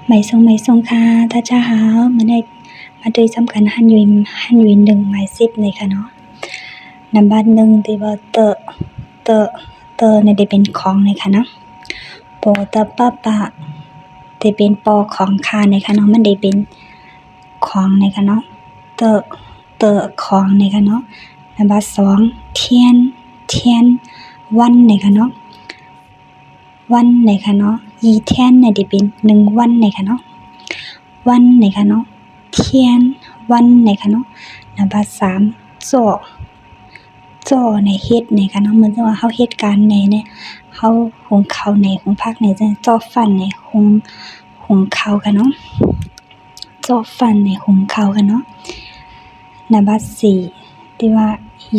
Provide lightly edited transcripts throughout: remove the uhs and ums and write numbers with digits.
买餸ค่ะ大家好มาด้วยซ้ำกันฮั่นวิน1หมาย10เลยค่ะเนาะนำบัด1ที่ว่าเตเนี่ยได้เป็นของเลยค่ะเนาะปอตะปะปะที่เป็นปอของค่ะเลยค่ะเนาะมันได้เป็นของเลยค่ะเนาะเตของเลยค่ะเนาะนำบัด2เทียนวันเลยค่ะเนาะวันเลยค่ะเนาะยีเทียนเนี่ยได้เป็น1วันเลยค่ะเนาะวันเลยค่ะเนาะเทียนวันเลยค่ะเนาะนำบัด3จ่อในเฮ็ดเนี่ยค่ะเนาะเหมือนว่าเฮาเฮ็ดการเนี่ยเฮาหุงข้าวในหุงผักในจ่อฟันในหุงข้าวค่ะเนาะจ่อฟันในหุงข้าวค่ะเนาะนำบัด4ที่ว่า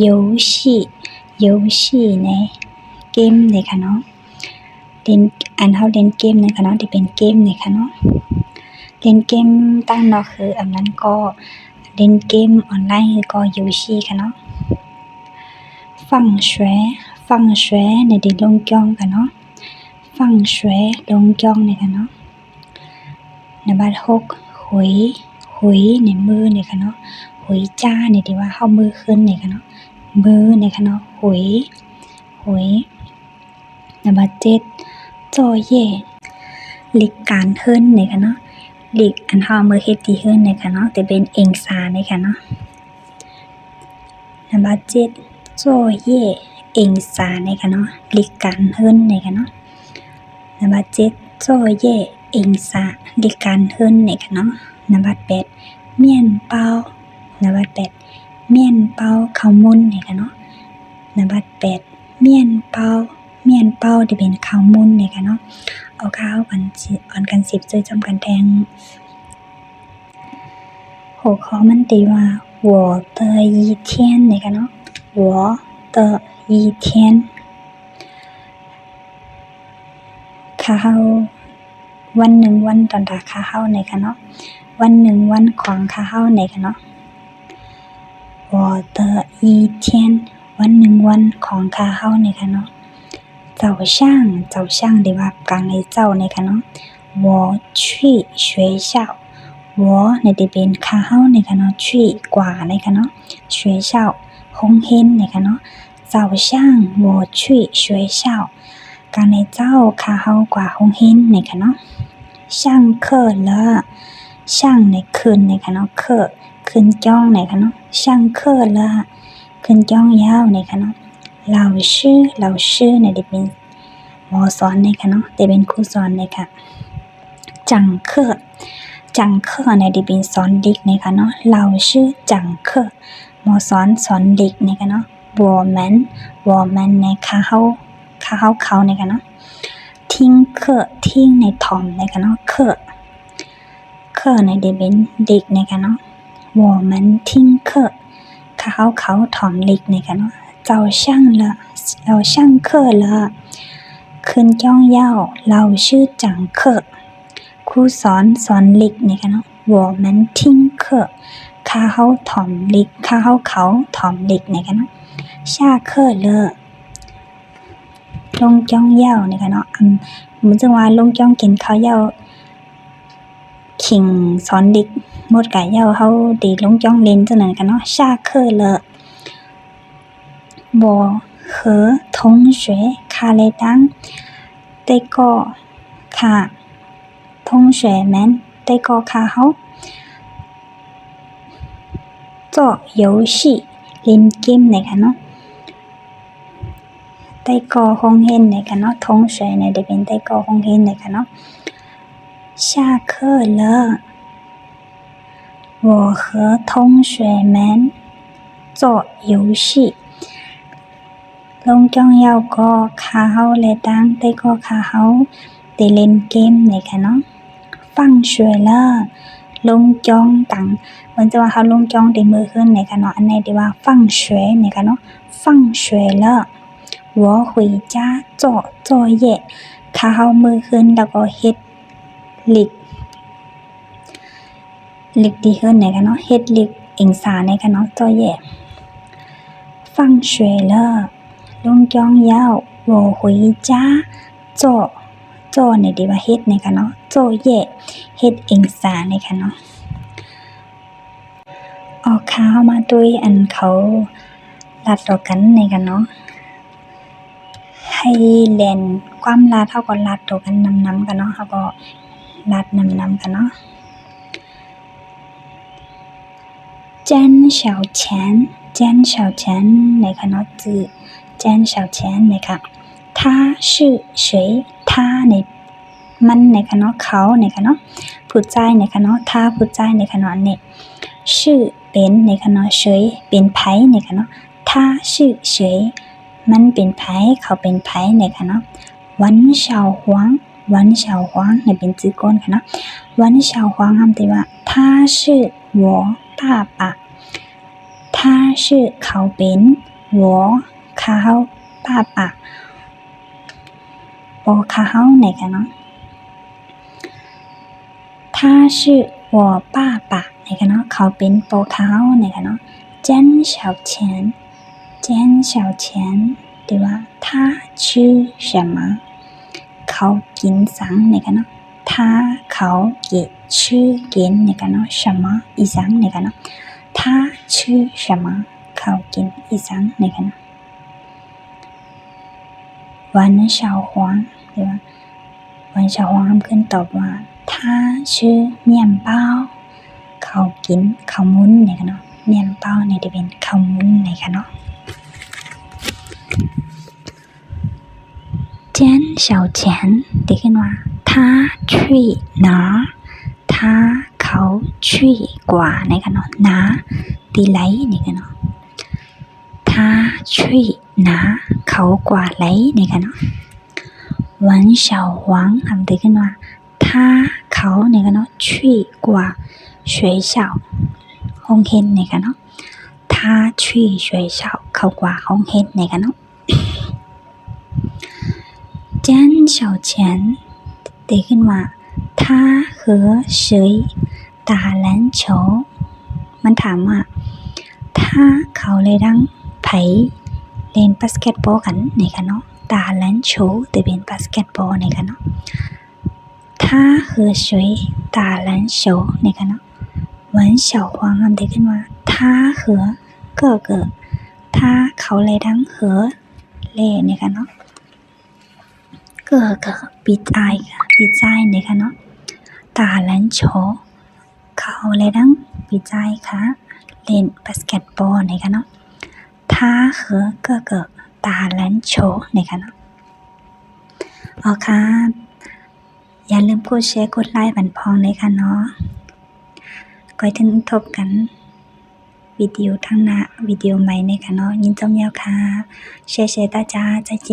游戏ในเกมเนี่ยค่ะเนาะเฮาเล่นเกมเนี่ยค่ะเนาะที่เป็นเกมเนี่ยค่ะเนาะเล่นเกมต่างเนาะคืออันนั้นก็เล่นเกมออนไลน์ก็游戏ค่ะเนาะ放学ในที่ลงจองค่ะเนาะ放学ลงจองเนี่ยค่ะเนาะนำบัด6หุยในมือเนี่ยค่ะเนาะหุยจ้าเนี่ยที่ว่าเฮามือขึ้นเนี่ยค่ะเนาะมือเนี่ยค่ะเนาะหุยนำบัด7จ่อเย่หลีกการเฮิรนเนี่ยค่ะเนาะหลีกอันเฮามือเฮ็ดที่เฮิรนเนี่ยค่ะเนาะแต่เป็นเองซาเนี่ยค่ะเนาะนำบัด7จ่อเย่เองซาเนี่ยค่ะเนาะหลีกการเฮิรนเนี่ยค่ะเนาะนำบัด7จ่อเย่เองซาหลีกการเฮิรนเนี่ยค่ะเนาะนำบัด8เมี่ยนเปานำบัด8เมี่ยนเปาข้าวมุนเนี่ยค่ะเนาะนำบัด8เมี่ยนเปาที่เป็นข้าวมุนเนี่ยค่ะเนาะเอาข้าวกัน10ช่วยจำกันแทงหัวข้อมันตีว่า我的一天เนี่ยค่ะเนาะ我的一天ข้าววัน1วันตอนตาข้าวเนี่ยค่ะเนาะวัน1วันของข้าวเนี่ยค่ะเนาะ我的一天วัน1วันของข้าวเนี่ยค่ะเนาะ早上ได้ว่ากลางในเจ้าเนี่ยค่ะเนาะ我去学校我เนี่ยได้เป็นข้าวเนี่ยค่ะเนาะ去กว่าเนี่ยค่ะเนาะ学校โรงเรียนเนี่ยค่ะเนาะ早上我去学校กลางในเจ้าข้าวกว่าโรงเรียนเนี่ยค่ะเนาะ上课了上ในคืนเนี่ยค่ะเนาะคืนจ้องเนี่ยค่ะเนาะ上课了คืนจ้องยาวเนี่ยค่ะเนาะ老师เนี่ยได้เป็นหมอสอนเนี่ยค่ะเนาะได้เป็นครูสอนเนี่ยค่ะจังเคอเนี่ยได้เป็นสอนเด็กเนี่ยค่ะเนาะ老师讲课หมอสอนเด็กเนี่ยค่ะเนาะ我们ในเขาเนี่ยค่ะเนาะทิ้งในถ่อมเนี่ยค่ะเนาะเคอในได้เป็นเด็กเนี่ยค่ะเนาะ我们听课เขาถ่อมเด็กเนี่ยค่ะเนาะ早上课了คืนจ้องยาว老师讲课ครูสอนเด็กเนี่ยค่ะเนาะ我们听课เขาถ่อมเด็กเขาถ่อมเด็กเนี่ยค่ะเนาะ下课了ลงจ้องยาวเนี่ยค่ะเนาะเหมือนจังว่าลงจ้องกินข้าวยาวขิงสอนเด็กหมดกะยาวเฮาได้ลงจ้องเล่นจังนั้นค่ะเนาะ下课了我和同学卡เลยดังได้ก็ค่ะ同学们ได้ก็ค่ะเฮา做游戏เล่นเกมเนี่ยค่ะเนาะได้ก็โรงเรียนเนี่ยค่ะเนาะ同学เนี่ยได้เป็นได้ก็โรงเรียนเนี่ยค่ะเนาะ下课了我和同学们做游戏ลงจ้องยาวก็ข้าเฮาและดังได้ก็ข้าเฮาได้เล่นเกมเนี่ยค่ะเนาะ放学了ลงจ้องตังเหมือนจะว่าเฮาลงจ้องได้มือขึ้นเนี่ยค่ะเนาะอันนี้ที่ว่า放学เนี่ยค่ะเนาะ放学了我回家做作业ข้าเฮามือขึ้นแล้วก็เฮ็ดหลีกดีขึ้นเนี่ยค่ะเนาะเฮ็ดหลีกเองสาเนี่ยค่ะเนาะ作业放学了ลงจ้องยาว我回家做โจ้ในที่ว่าเฮ็ดนะคะเนาะโจ้เย่เฮ็ดเองซานะคะเนาะออกข่าวมาด้วยอันเขาลัดต่อกันนะคะเนาะให้แล่นความลาดเฮาก็ลัดต่อกันนำๆกันเนาะเฮาก็ลัดนำๆกันเนาะ詹小钱詹小钱นะคะเนาะจื่อ詹小钱นะคะ他是谁他ในมันนะคะเนาะเขานะคะเนาะผู้ใจนะคะเนาะ他ผู้ใจนะคะเนาะนี่ชื่อเป็นนะคะเนาะ谁เป็นไผนะคะเนาะ他是谁มันเป็นไผเขาเป็นไผนะคะเนาะวันเฉาหวงวันเฉาหวงนี่เป็นชื่อก้นค่ะเนาะวันเฉาหวงคำที่ว่า他是我爸爸他是เขาเป็น我เขา爸爸ปอเขานะคะเนาะ他是我爸爸นะคะเนาะเขาเป็นปอเขานะคะเนาะ詹小钱詹小钱ที่ว่า他吃什么เขากินสังนะคะเนาะ他เขากินชื่อกินนะคะเนาะ什么อีสังนะคะเนาะ他吃什么เขากินอีสังนะคะเนาะวันเฉาหวงที่ว่าวันเฉาหวงขึ้นตอบว่า他吃面包เขากินข้าวมุ้นนะคะเนาะเมี่ยนเป้าเนี่ยจะเป็นข้าวมุ้นนะคะเนาะ詹小钱ได้ขึ้นว่า他去哪他เขา去กว่านะคะเนาะ哪ตีไหลนะคะเนาะ他去哪เขากว่าไหลนะคะเนาะวันเฉาหวงทำได้ขึ้นว่า他เขานะคะเนาะ去กว่า学校ห้องเรียนนะคะเนาะ他去学校เขากว่าห้องเรียนนะคะเนาะ詹小钱ได้ขึ้นว่า他和谁打篮球มันถามว่า他เขาเลยดังไผเล่นบาสเกตบอลกันนะคะเนาะ打篮球แต่เป็นบาสเกตบอลนะคะเนาะ他和谁打篮球นะคะเนาะวันเฉาหวงคำได้ขึ้นว่า他和哥哥他เขาเลยดังเหอเล่นะคะเนาะ哥哥比赛ค่ะ比赛นะคะเนาะ打篮球เขาเลยดัง比赛ค่ะเล่นบาสเกตบอลนะคะเนาะ他和哥哥打篮球นะคะเนาะอ๋อค่ะอย่าลืมกดแชร์กดไลค์บันพองเลยค่ะเนาะก็ถึงทบกันวิดีโอทั้งหน้าวิดีโอใหม่ในค่ะเนาะยินจงยาวค่ะ谢谢大家再见